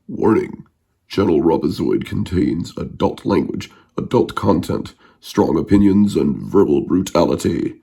Warning: Channel Robozoid contains adult language, adult content, strong opinions, and verbal brutality.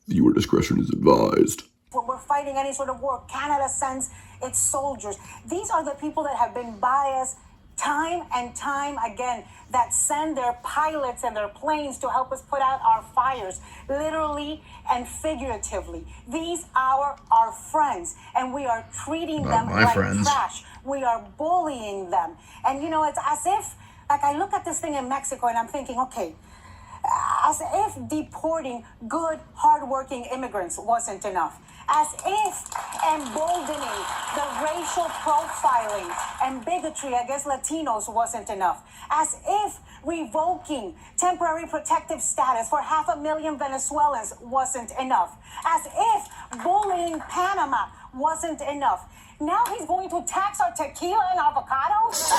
Viewer discretion is advised. When we're fighting any sort of war, Canada sends its soldiers. These are the people that have been biased time and time again, that send their pilots and their planes to help us put out our fires, literally and figuratively. These are our friends, and we are treating them like trash. We are bullying them. And you know, it's as if, like, I look at this thing in Mexico and I'm thinking, okay, as if deporting good, hardworking immigrants wasn't enough. As if emboldening the racial profiling and bigotry against Latinos wasn't enough. As if revoking temporary protective status for 500,000 Venezuelans wasn't enough. As if bullying Panama wasn't enough. Now he's going to tax our tequila and avocados?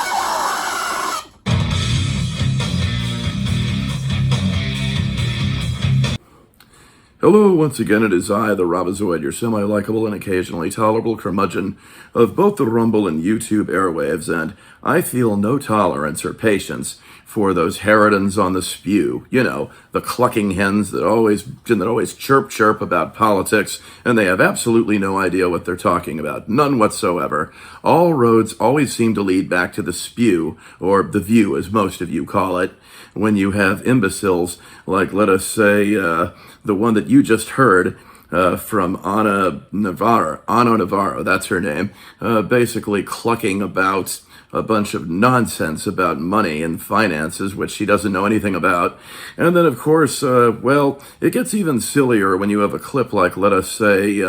Hello, once again, it is I, the Robozoid, your semi-likable and occasionally tolerable curmudgeon of both the Rumble and YouTube airwaves, and I feel no tolerance or patience for those harridans on the Spew. You know, the clucking hens that always chirp about politics, and they have absolutely no idea what they're talking about. None whatsoever. All roads always seem to lead back to the Spew, or the View, as most of you call it, when you have imbeciles like, let us say, the one that you just heard from Ana Navarro, that's her name, basically clucking about a bunch of nonsense about money and finances, which she doesn't know anything about. And then, of course, it gets even sillier when you have a clip like, let us say,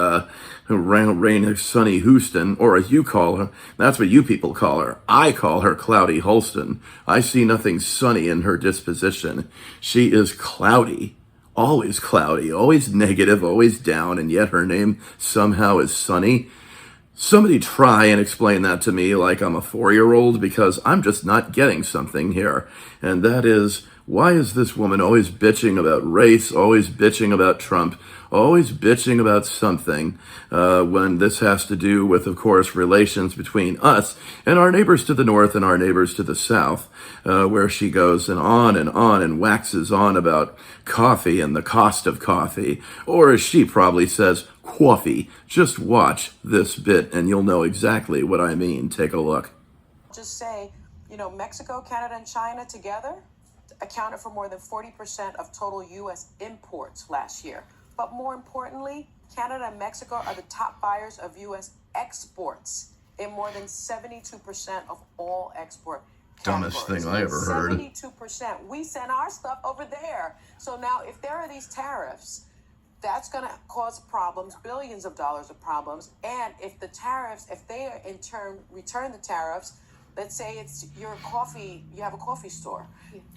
Rain Sunny Hooston, or as you call her, that's what you people call her. I call her Cloudy Hoston. I see nothing sunny in her disposition. She is cloudy, always negative, always down, and yet her name somehow is Sunny. Somebody try and explain that to me like I'm a 4-year-old, because I'm just not getting something here. And that is, why is this woman always bitching about race, always bitching about Trump, always bitching about something, when this has to do with, of course, relations between us and our neighbors to the north and our neighbors to the south, where she goes on and waxes on about coffee and the cost of coffee, or as she probably says, coffee. Just watch this bit and you'll know exactly what I mean. Take a look. Just say, Mexico, Canada, and China together accounted for more than 40% of total U.S. imports last year. But more importantly, Canada and Mexico are the top buyers of U.S. exports in more than 72% of all export categories. Dumbest thing I ever heard. 72%. We send our stuff over there. So now if there are these tariffs, that's going to cause problems, billions of dollars of problems. And if the tariffs, if they in turn return the tariffs, let's say it's your coffee, you have a coffee store,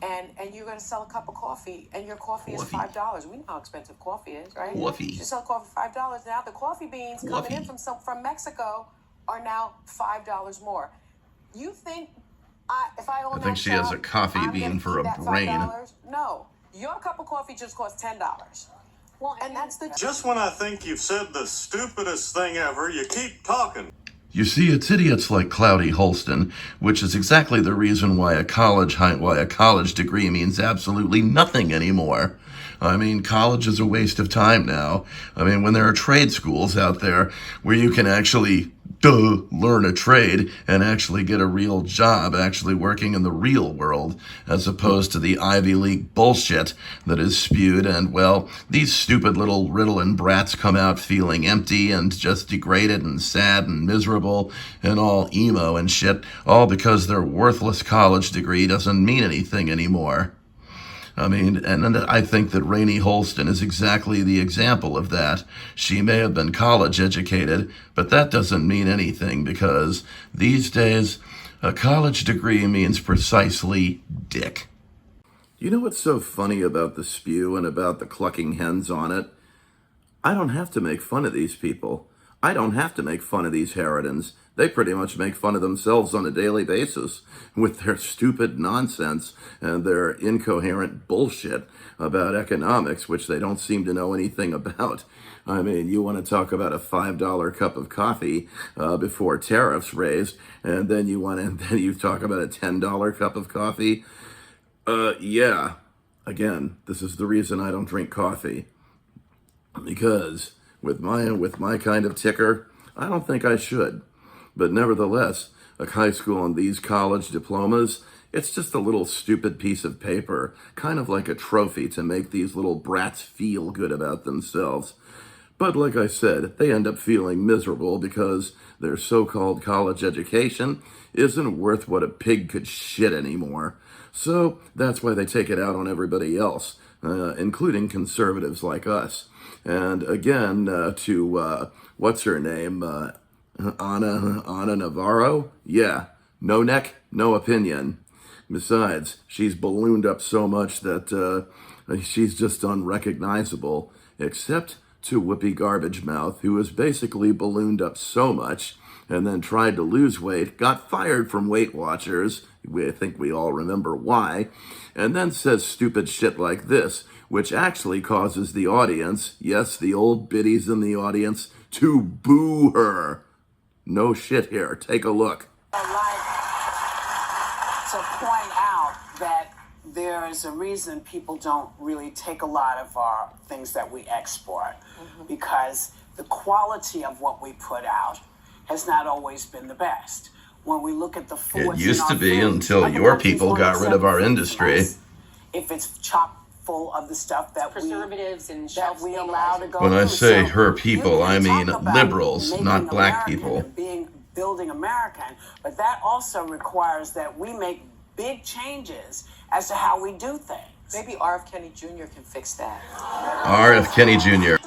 and you're going to sell a cup of coffee, and your coffee is $5. We know how expensive coffee is, right? Coffee. You sell coffee $5. Now the coffee beans coming in from Mexico are now $5 more. You think if I own that think she has a coffee bean for a brain. No, your cup of coffee just costs $10. Well, and that's the... Just when I think you've said the stupidest thing ever, you keep talking. You see, it's idiots like Cloudy Holston, which is exactly the reason why a college degree means absolutely nothing anymore. I mean, college is a waste of time now. I mean, when there are trade schools out there where you can actually learn a trade and actually get a real job, actually working in the real world, as opposed to the Ivy League bullshit that is spewed. And, well, these stupid little Ritalin brats come out feeling empty and just degraded and sad and miserable and all emo and shit, all because their worthless college degree doesn't mean anything anymore. I mean, and I think that Rainey Holston is exactly the example of that. She may have been college educated, but that doesn't mean anything, because these days, a college degree means precisely dick. You know what's so funny about the Spew and about the clucking hens on it? I don't have to make fun of these people. I don't have to make fun of these harridans. They pretty much make fun of themselves on a daily basis with their stupid nonsense and their incoherent bullshit about economics, which they don't seem to know anything about. I mean, you want to talk about a $5 cup of coffee before tariffs raised, and then you talk about a $10 cup of coffee. Yeah. Again, this is the reason I don't drink coffee, because with my kind of ticker, I don't think I should. But nevertheless, a high school and these college diplomas, it's just a little stupid piece of paper, kind of like a trophy to make these little brats feel good about themselves. But like I said, they end up feeling miserable because their so-called college education isn't worth what a pig could shit anymore. So that's why they take it out on everybody else, including conservatives like us. And again, what's her name? Ana Navarro? Yeah, no neck, no opinion. Besides, she's ballooned up so much that she's just unrecognizable, except to Whoopi Garbage Mouth, who is basically ballooned up so much and then tried to lose weight, got fired from Weight Watchers, I think we all remember why, and then says stupid shit like this, which actually causes the audience, yes, the old biddies in the audience, to boo her. No shit here. Take a look. I'd like to point out that there is a reason people don't really take a lot of our things that we export, because the quality of what we put out has not always been the best. When we look at the foods, it used to be until your people got rid of our industry. If it's chock full of the stuff that preservatives we allow to go. When I say so her people, I mean liberals, not black people. Building American, but that also requires that we make big changes as to how we do things. Maybe R.F. Kenny Jr. can fix that. R.F. Kenny Jr.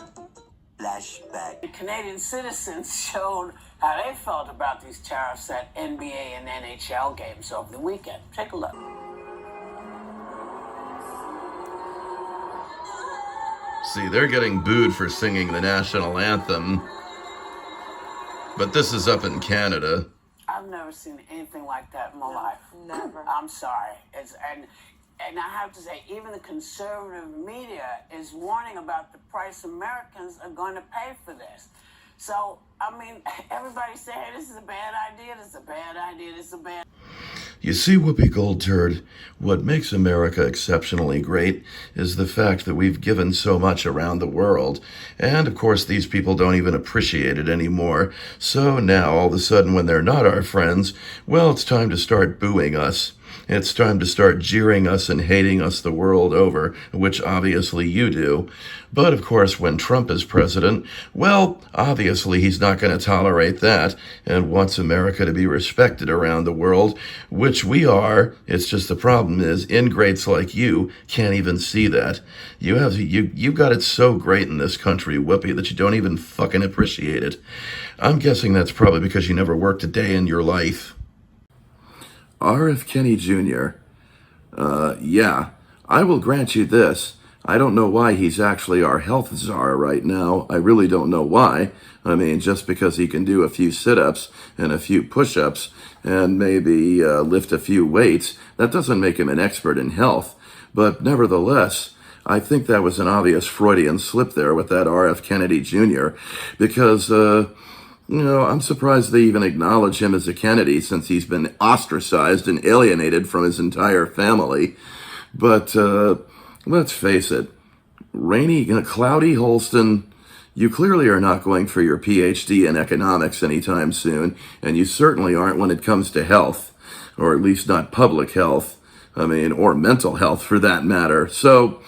Flashback. The Canadian citizens showed how they felt about these tariffs at NBA and NHL games over the weekend. Take a look. See, they're getting booed for singing the national anthem. But this is up in Canada. I've never seen anything like that in my life. Never. I'm sorry. And I have to say, even the conservative media is warning about the price Americans are going to pay for this. So, I mean, everybody say, hey, this is a bad idea, this is a bad idea, this is a bad... You see, Whoopi Goldturd, what makes America exceptionally great is the fact that we've given so much around the world. And, of course, these people don't even appreciate it anymore. So now, all of a sudden, when they're not our friends, well, it's time to start booing us. It's time to start jeering us and hating us the world over, which obviously you do. But, of course, when Trump is president, well, obviously he's not going to tolerate that and wants America to be respected around the world, which we are. It's just the problem is ingrates like you can't even see that. You've got it so great in this country, Whoopi, that you don't even fucking appreciate it. I'm guessing that's probably because you never worked a day in your life. R.F. Kenny Jr. Yeah, I will grant you this. I don't know why he's actually our health czar right now. I really don't know why. I mean, just because he can do a few sit-ups and a few push-ups and maybe lift a few weights, that doesn't make him an expert in health. But nevertheless, I think that was an obvious Freudian slip there with that R.F. Kennedy Jr. because... I'm surprised they even acknowledge him as a Kennedy since he's been ostracized and alienated from his entire family. But let's face it, rainy, cloudy Holston, you clearly are not going for your PhD in economics anytime soon, and you certainly aren't when it comes to health, or at least not public health, or mental health for that matter. So...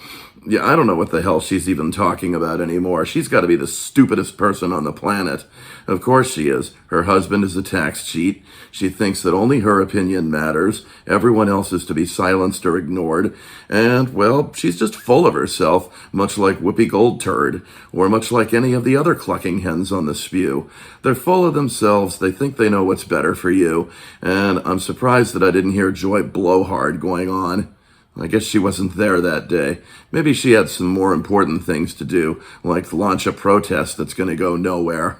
yeah, I don't know what the hell she's even talking about anymore. She's got to be the stupidest person on the planet. Of course she is. Her husband is a tax cheat. She thinks that only her opinion matters. Everyone else is to be silenced or ignored. And, well, she's just full of herself, much like Whoopi Goldturd, or much like any of the other clucking hens on the Spew. They're full of themselves. They think they know what's better for you. And I'm surprised that I didn't hear Joy Blowhard going on. I guess she wasn't there that day. Maybe she had some more important things to do, like launch a protest that's going to go nowhere.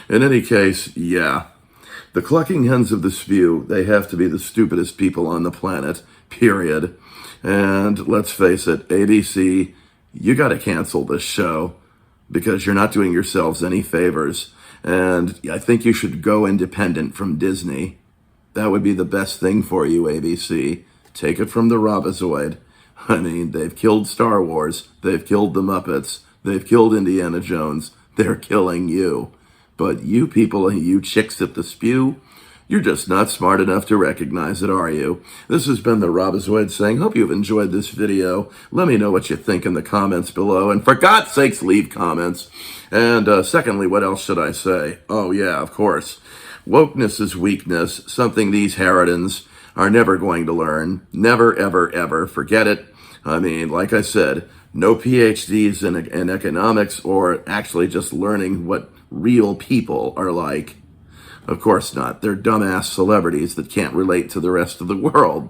In any case, yeah. The clucking hens of the Spew, they have to be the stupidest people on the planet, period. And let's face it, ABC, you got to cancel this show. because you're not doing yourselves any favors. And I think you should go independent from Disney. That would be the best thing for you, ABC. Take it from the Robozoid. I mean, they've killed Star Wars. They've killed the Muppets. They've killed Indiana Jones. They're killing you. But you people, you chicks at the Spew, you're just not smart enough to recognize it, are you? This has been the Robozoid saying, hope you've enjoyed this video. Let me know what you think in the comments below. And for God's sakes, leave comments. And secondly, what else should I say? Oh, yeah, of course. Wokeness is weakness, something these Harridans are never going to learn. Never, ever, ever. Forget it. I mean, like I said, no PhDs in economics or actually just learning what real people are like. Of course not. They're dumbass celebrities that can't relate to the rest of the world.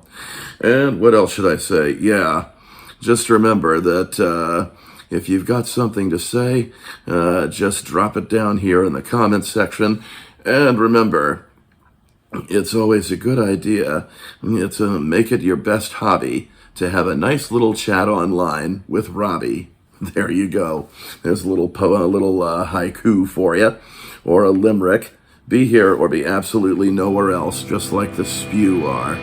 And what else should I say? Yeah, just remember that if you've got something to say, just drop it down here in the comments section. And remember, it's always a good idea to make it your best hobby to have a nice little chat online with Robbie. There you go. There's a little haiku for you, or a limerick. Be here or be absolutely nowhere else, just like the Spew are.